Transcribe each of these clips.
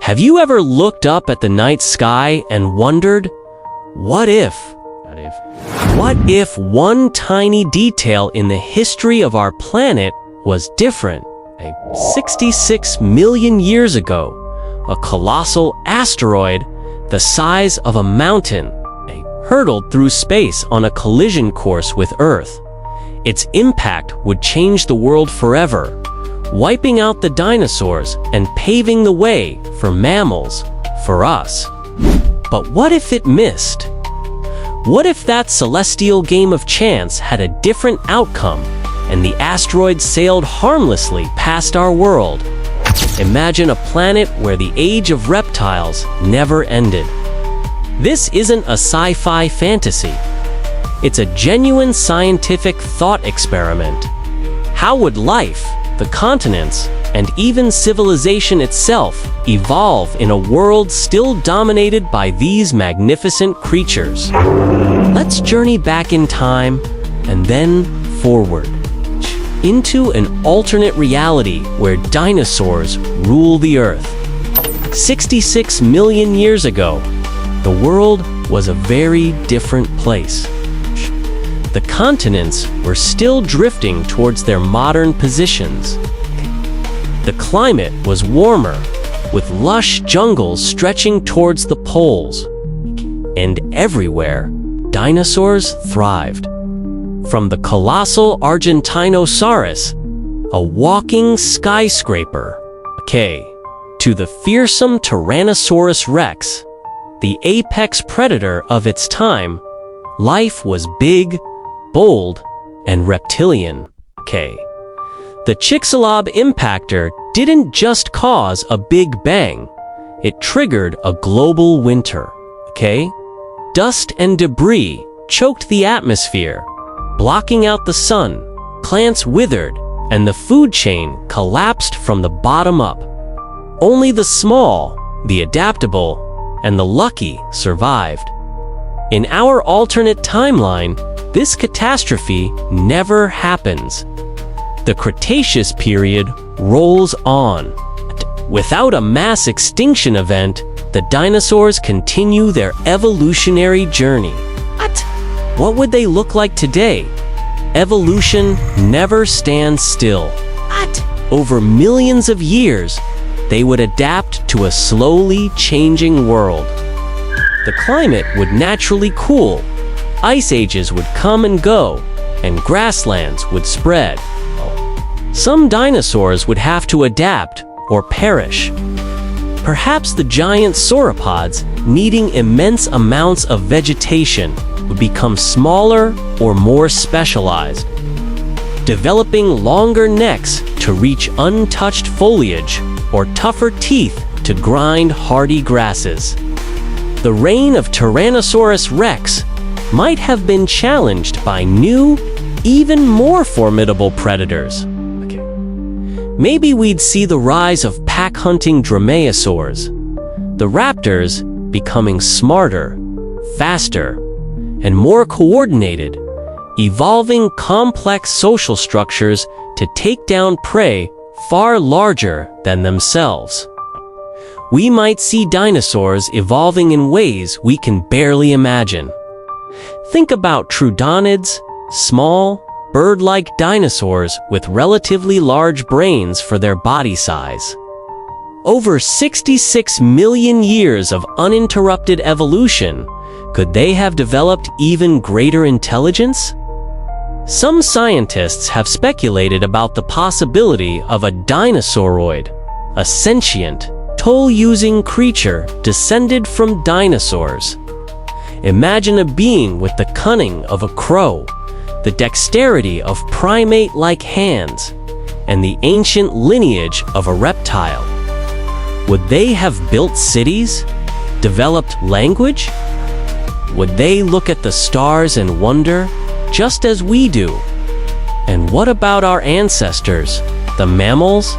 Have you ever looked up at the night sky and wondered, what if? What if one tiny detail in the history of our planet was different? 66 million years ago, a colossal asteroid the size of a mountain hurtled through space on a collision course with Earth. Its impact would change the world forever, wiping out the dinosaurs and paving the way for mammals, for us. But what if it missed? What if that celestial game of chance had a different outcome and the asteroid sailed harmlessly past our world? Imagine a planet where the age of reptiles never ended. This isn't a sci-fi fantasy. It's a genuine scientific thought experiment. How would life, the continents, and even civilization itself evolve in a world still dominated by these magnificent creatures? Let's journey back in time and then forward into an alternate reality where dinosaurs rule the Earth. 66 million years ago, the world was a very different place. The continents were still drifting towards their modern positions. The climate was warmer, with lush jungles stretching towards the poles. And everywhere, dinosaurs thrived. From the colossal Dinosaurs, a walking skyscraper, to the fearsome Tyrannosaurus rex, the apex predator of its time, life was big, bold, and reptilian. The Chicxulub impactor didn't just cause a big bang, it triggered a global winter. Dust and debris choked the atmosphere, blocking out the sun, plants withered, and the food chain collapsed from the bottom up. Only the small, the adaptable, and the lucky survived. In our alternate timeline, this catastrophe never happens. The Cretaceous period rolls on. Without a mass extinction event, the dinosaurs continue their evolutionary journey. What would they look like today? Evolution never stands still. Over millions of years, they would adapt to a slowly changing world. The climate would naturally cool, ice ages would come and go, and grasslands would spread. Some dinosaurs would have to adapt or perish. Perhaps the giant sauropods, needing immense amounts of vegetation, would become smaller or more specialized, developing longer necks to reach untouched foliage or tougher teeth to grind hardy grasses. The reign of Tyrannosaurus rex might have been challenged by new, even more formidable predators. Maybe we'd see the rise of pack-hunting dromaeosaurs, the raptors becoming smarter, faster, and more coordinated, evolving complex social structures to take down prey far larger than themselves. We might see dinosaurs evolving in ways we can barely imagine. Think about troodonids, small, bird-like dinosaurs with relatively large brains for their body size. Over 66 million years of uninterrupted evolution, could they have developed even greater intelligence? Some scientists have speculated about the possibility of a dinosauroid, a sentient, tool-using creature descended from dinosaurs. Imagine a being with the cunning of a crow, the dexterity of primate-like hands, and the ancient lineage of a reptile. Would they have built cities? Developed language? Would they look at the stars and wonder, just as we do? And what about our ancestors, the mammals?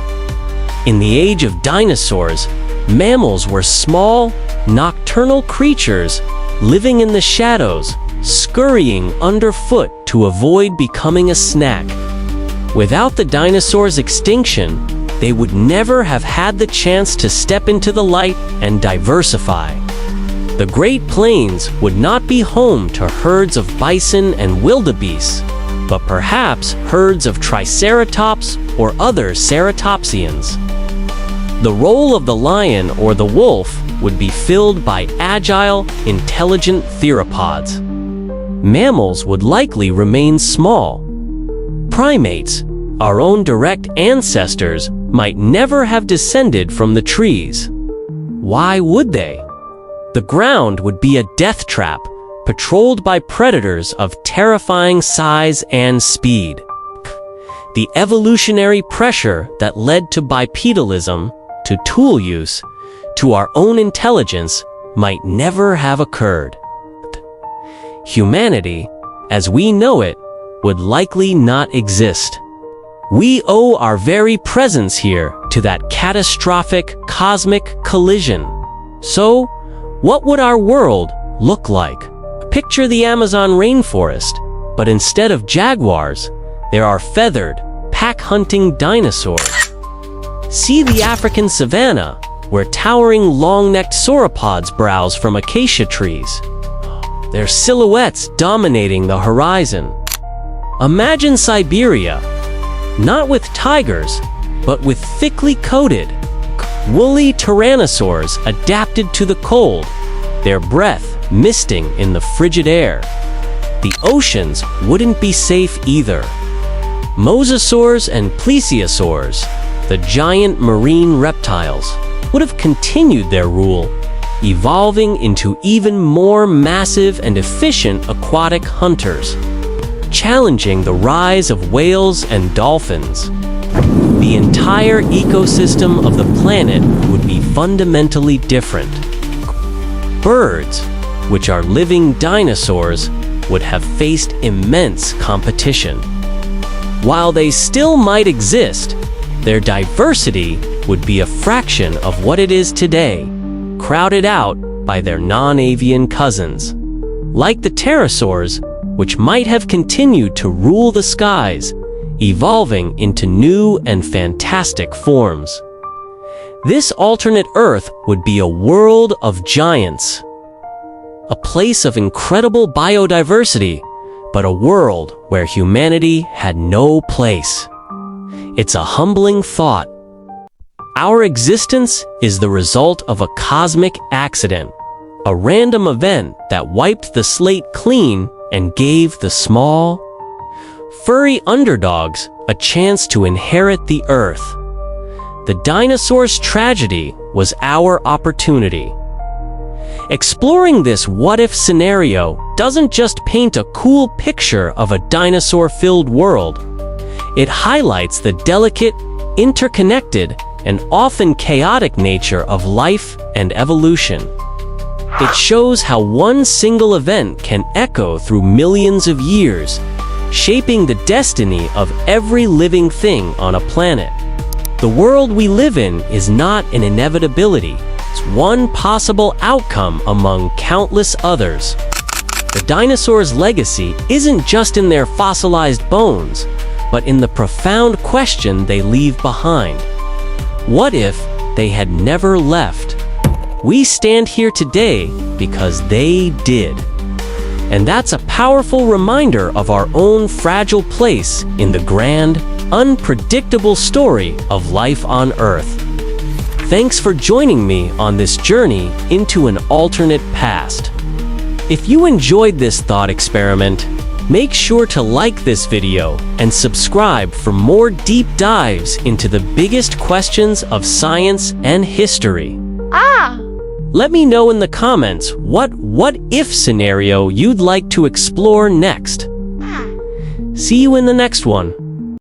In the age of dinosaurs, mammals were small, nocturnal creatures living in the shadows, scurrying underfoot to avoid becoming a snack. Without the dinosaurs' extinction, they would never have had the chance to step into the light and diversify. The Great Plains would not be home to herds of bison and wildebeest, but perhaps herds of triceratops or other ceratopsians. The role of the lion or the wolf would be filled by agile, intelligent theropods. Mammals would likely remain small. Primates, our own direct ancestors, might never have descended from the trees. Why would they? The ground would be a death trap, patrolled by predators of terrifying size and speed. The evolutionary pressure that led to bipedalism, to tool use, to our own intelligence, might never have occurred. Humanity, as we know it, would likely not exist. We owe our very presence here to that catastrophic cosmic collision. So, what would our world look like? Picture the Amazon rainforest, but instead of jaguars, there are feathered, pack-hunting dinosaurs. See the African savanna, where towering long-necked sauropods browse from acacia trees, their silhouettes dominating the horizon. Imagine Siberia, not with tigers, but with thickly coated, woolly tyrannosaurs adapted to the cold, their breath misting in the frigid air. The oceans wouldn't be safe either. Mosasaurs and plesiosaurs, the giant marine reptiles, would have continued their rule, evolving into even more massive and efficient aquatic hunters, challenging the rise of whales and dolphins. The entire ecosystem of the planet would be fundamentally different. Birds, which are living dinosaurs, would have faced immense competition. While they still might exist, their diversity would be a fraction of what it is today, crowded out by their non-avian cousins. Like the pterosaurs, which might have continued to rule the skies, evolving into new and fantastic forms. This alternate Earth would be a world of giants, a place of incredible biodiversity, but a world where humanity had no place. It's a humbling thought. Our existence is the result of a cosmic accident, a random event that wiped the slate clean and gave the small, furry underdogs a chance to inherit the Earth. The dinosaurs' tragedy was our opportunity. Exploring this what-if scenario doesn't just paint a cool picture of a dinosaur-filled world. It highlights the delicate, interconnected, and often chaotic nature of life and evolution. It shows how one single event can echo through millions of years, shaping the destiny of every living thing on a planet. The world we live in is not an inevitability. It's one possible outcome among countless others. The dinosaurs' legacy isn't just in their fossilized bones, but in the profound question they leave behind. What if they had never left? We stand here today because they did. And that's a powerful reminder of our own fragile place in the grand, unpredictable story of life on Earth. Thanks for joining me on this journey into an alternate past. If you enjoyed this thought experiment, make sure to like this video and subscribe for more deep dives into the biggest questions of science and history. Let me know in the comments what if scenario you'd like to explore next. See you in the next one.